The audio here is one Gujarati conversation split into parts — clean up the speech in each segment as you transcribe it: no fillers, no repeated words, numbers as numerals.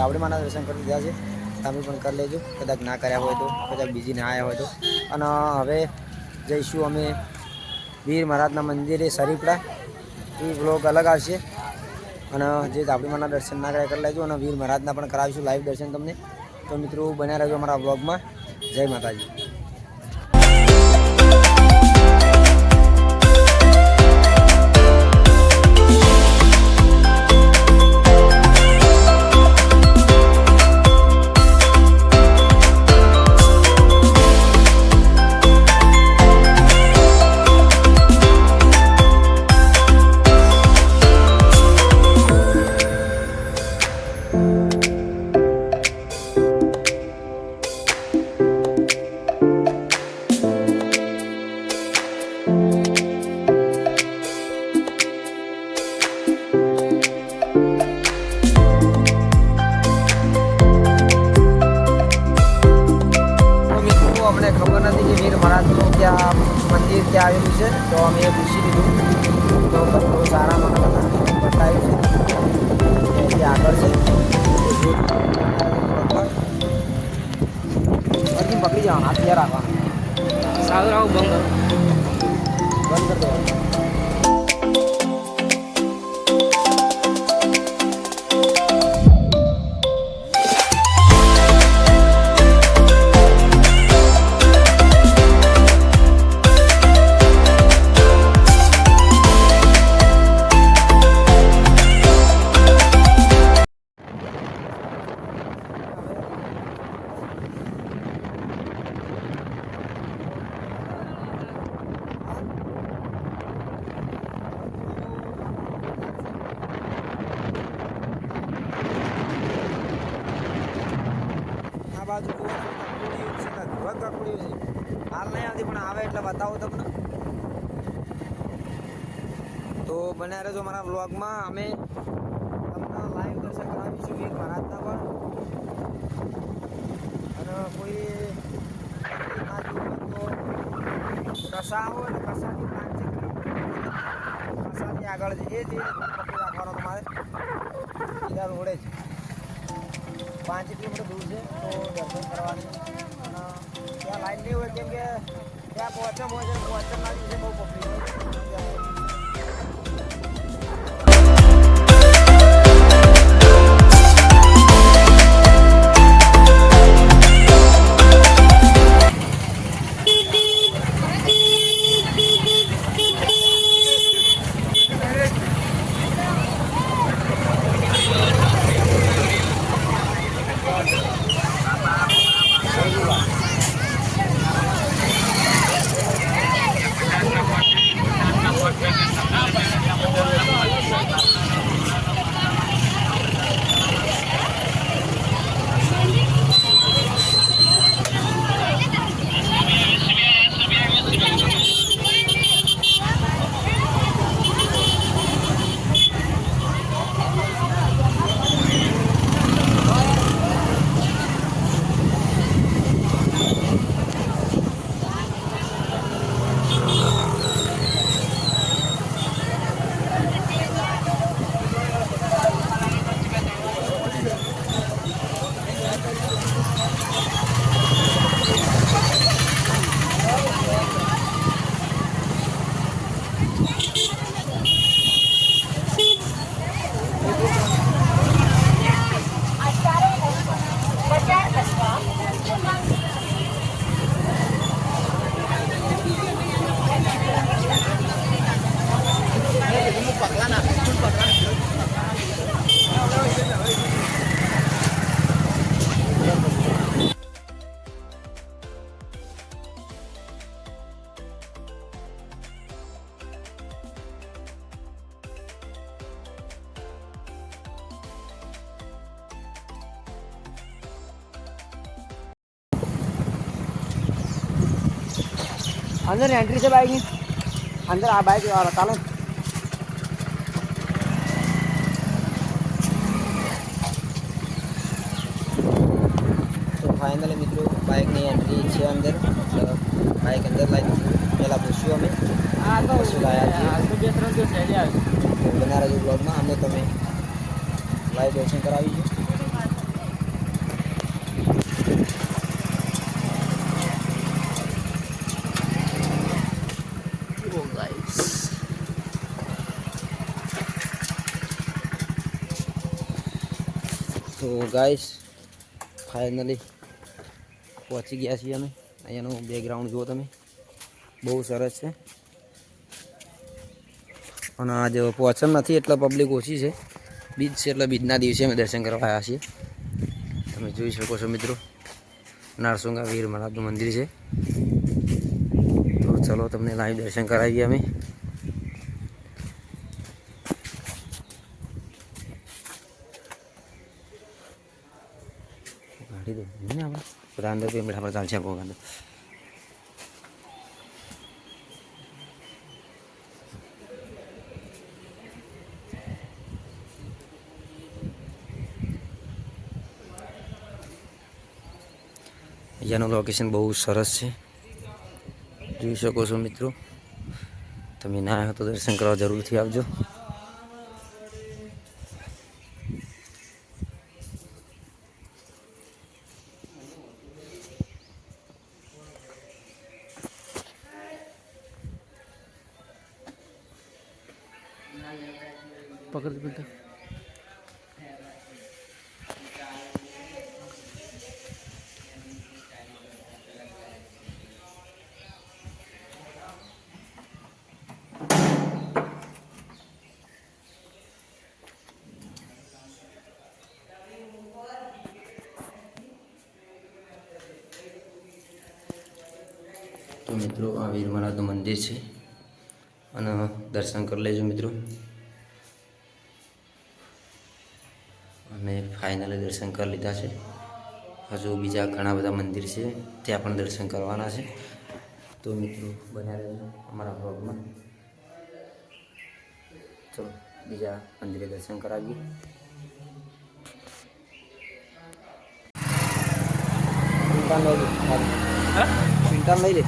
ચાવડીમાંના દર્શન કરી દીધા છે. તમે પણ કરી લેજો, કદાચ ના કર્યા હોય તો, કદાચ બીજી ના આવ્યા હોય તો. અને હવે જઈશું અમે વીર મહારાજના મંદિરે શરીફડા. એ બ્લોગ અલગ આવશે. અને જે ચાવડીમાંના દર્શન ના કર્યા કરી લેજો, અને વીર મહારાજના પણ કરાવીશું લાઈવ દર્શન તમને. તો મિત્રો બન્યા રહેજો અમારા બ્લોગમાં. જય માતાજી. અમને ખબર નથી કે વીર મહારાજનું ક્યાં મંદિર ક્યાં આવેલું છે, તો અમે પૂછી લીધું તો બહુ સારા મને બતાવ્યું છે કે આગળ છે. પકડી જવાનું, હાથ ક્યાં રાખવાનું, સારું રાહું બંધ કરી દેવાનું. બાજુ કાકડીઓ છે, હાલ નહીં આવતી પણ આવે એટલે બતાવો તમને. તો બન્યા રહેજો મારા વ્લોગમાં. અમે તમને લાઈવ દર્શન કરાવીશું વીર મહારાજના પણ. અને કોઈ કસાવો એટલે કસાથી કસાથી આગળ છે, એ જ પકડી રાખવાનો તમારે. સીધા રોડે જ 5 કિલોમીટર દૂર છે, તો દર્શન કરવાની. અને ત્યાં લાઈન નહીં હોય, કેમ કે ત્યાં પહોંચના દિવસે બહુ પબ્લિક હોય. अंदर एंट्री से बाइक अंदर आ बाइक चालो तो फाइनली मित्रों बाइक नहीं एंट्री है अंदर बाइक अंदर लाइन पहला पूछ्યું અમે શું લાયા છે બના રહ્યો બ્લોગમાં અમે તમે લાઈવ દર્શન કરાવીશું તો ગાઈસ ફાઇનલી પહોંચી ગયા છીએ અમે. અહીંયાનું બેકગ્રાઉન્ડ જુઓ તમે, બહુ સરસ છે. અને આજે પહોંચન નથી એટલે પબ્લિક ઓછી છે, બીજ છે એટલે બીજના દિવસે અમે દર્શન કરવા આવ્યા છીએ. તમે જોઈ શકો છો મિત્રો, નારસોંગા વીર મહારાજનું મંદિર છે. તો ચલો તમને લાઈવ દર્શન કરાવીએ અમે. ગાડી દો ને આપણે બધા અંદર પેમેન્ટ આપણે ચાલશે આપણો ગાડી. અહીંયાનું લોકેશન બહુ સરસ છે, જોઈ શકો છો મિત્રો. તમે ના આવ્યો તો દર્શન કરવા જરૂરથી આવજો. પકડ બેટા. તો મિત્રો આ વીર મહારાજનું મંદિર છે અને દર્શન કરી લેજો મિત્રો. અમે ફાઇનલી દર્શન કરી લીધા છે. હજુ બીજા ઘણા બધા મંદિર છે, ત્યાં પણ દર્શન કરવાના છે. તો મિત્રો બન્યા રહેજો અમારા બ્લોગમાં. ચલો બીજા મંદિરે દર્શન કરાવીએ. ચિંતા લઈ લે.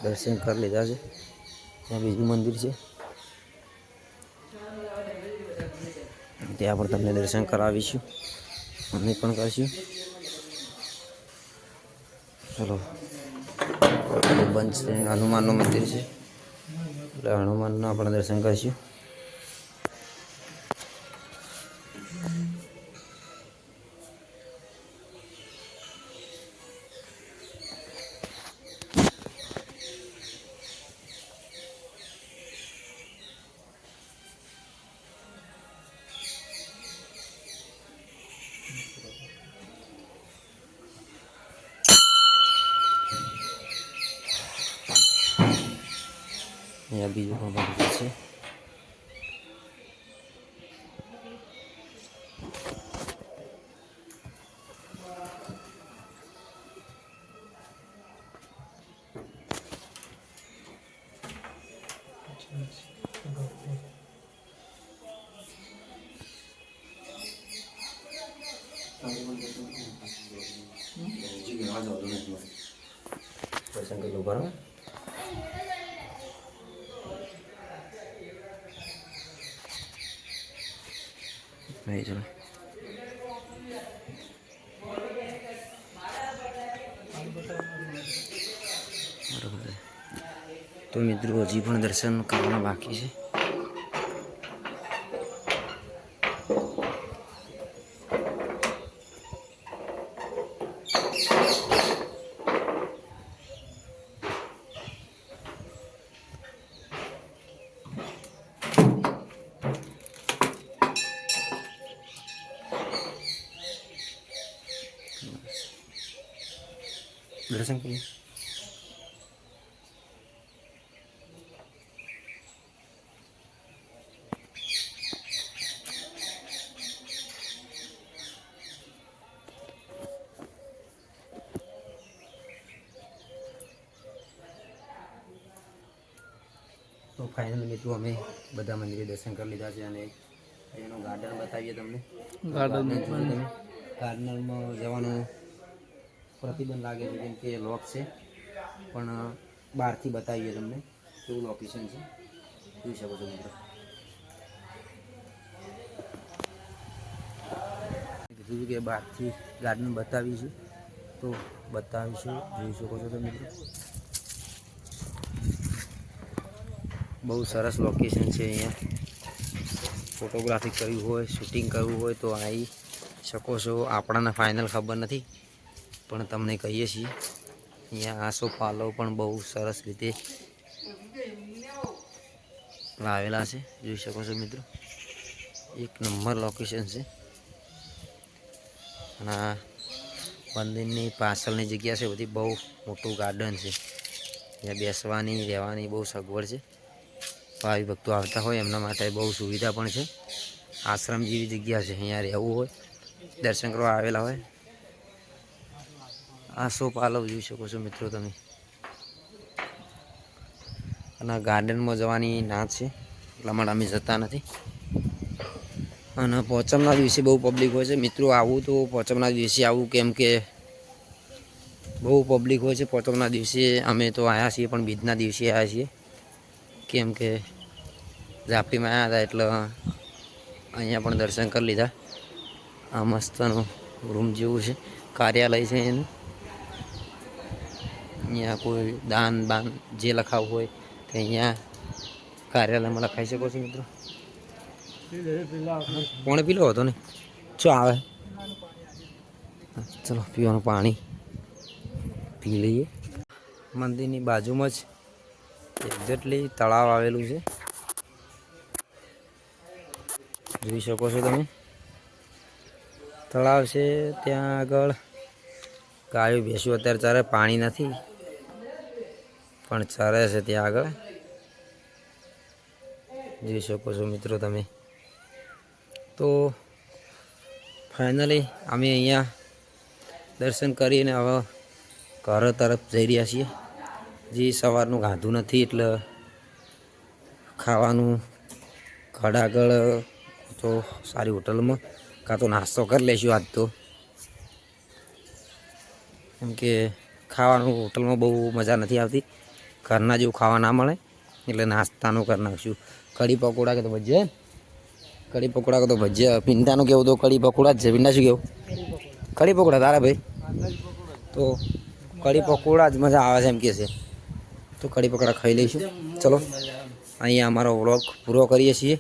દર્શન કરી લીધા છે. ત્યાં બીજું મંદિર છે, ત્યાં પણ તમને દર્શન કરાવીશું, અમે પણ કરીશું. ચલો બંધ છે, હનુમાનનું મંદિર છે એટલે હનુમાનના પણ દર્શન કરીશું. અહીંયા બીજું પણ મંદિર છે. દર્શન કરી લો બરાબર. નહીં ચલો બરાબર. તો મિત્રો હજી પણ દર્શન કરવાના બાકી છે. દર્શન કરીએ. તો ફાઇનલી મિત્રો અમે બધા મંદિરે દર્શન કરી લીધા છે અને એનું ગાર્ડન બતાવીએ તમને. ગાર્ડનમાં જવાનું પ્રતિબંધ લાગે છે કેમ કે લોક છે, પણ બહારથી બતાવીએ તમને કેવું લોકેશન છે, જોઈ શકો છો મિત્રો. કીધું કે બહારથી ગાર્ડન બતાવીશું તો બતાવીશું. જોઈ શકો છો તમે મિત્રો, બહુ સરસ લોકેશન છે. અહીંયા ફોટોગ્રાફી કરવી હોય, શૂટિંગ કરવું હોય તો આવી શકો છો. આપણાને ફાઇનલ ખબર નથી પણ તમને કહીએ છીએ. અહીંયા આસોપાલવ પણ બહુ સરસ રીતે લાવેલા છે. જોઈ શકો છો મિત્રો, એક નંબર લોકેશન છે. અને આ મંદિરની પાછળની જગ્યા છે બધી, બહુ મોટું ગાર્ડન છે. અહીંયા બેસવાની રહેવાની બહુ સગવડ છે. ભાવિ ભક્તો આવતા હોય એમના માટે બહુ સુવિધા પણ છે. આશ્રમ જેવી જગ્યા છે. અહીંયા રહેવું હોય, દર્શન કરવા આવેલા હોય. આસોપાલવ જોઈ શકો છો મિત્રો તમે. અને ગાર્ડનમાં જવાની ના છે એટલા માટે અમે જતા નથી. અને પોચમના દિવસે બહુ પબ્લિક હોય છે મિત્રો. આવું તો પોચમના દિવસે આવું, કેમ કે બહુ પબ્લિક હોય છે પોચમના દિવસે. અમે તો આવ્યા છીએ પણ બીજના દિવસે આવ્યા છીએ, કેમ કે ઝાપડીમાં આવ્યા હતા એટલે અહીંયા પણ દર્શન કરી લીધા. આ મસ્તનું રૂમ જેવું છે, કાર્યાલય છે એનું. અહીંયા કોઈ દાન બાન જે લખાવવું હોય તો અહીંયા કાર્યાલયમાં લખાઈ શકો છો મિત્રો. પાણી પી લો હતો ને, શું આવે? ચલો પીવાનું પાણી પી લઈએ. મંદિરની બાજુમાં જ એક્ઝેક્ટલી તળાવ આવેલું છે. જોઈ શકો છો તમે, તળાવ છે. ત્યાં આગળ ગાયો ભેંસો અત્યારે ચરે, પાણી નથી પણ ચરે છે ત્યાં આગળ. જોઈ શકો છો મિત્રો તમે. તો ફાઇનલી અમે અહીંયા દર્શન કરીને હવે ઘર તરફ જઈ રહ્યા છીએ. જે સવારનું ખાધું નથી એટલે ખાવાનું ઘર આગળ તો સારી હોટલમાં કાં તો નાસ્તો કરી લઈશું આજ તો, કેમ કે ખાવાનું હોટલમાં બહુ મજા નથી આવતી. ઘરના જેવું ખાવા ના મળે એટલે નાસ્તાનું કરી નાખશું. કઢી પકોડા કે તો ભજીયા, કઢી પકોડા કે તો ભજીયા. પિંડાનું કેવું તો કઢી પકોડા જ છે. પિંડા શું કેવું? કઢી પકોડા તારા ભાઈ? તો કઢી પકોડા જ મજા આવે છે એમ કે છે, તો કઢી પકોડા ખાઈ લઈશું. ચલો અહીંયા અમારો વ્લોગ પૂરો કરીએ છીએ.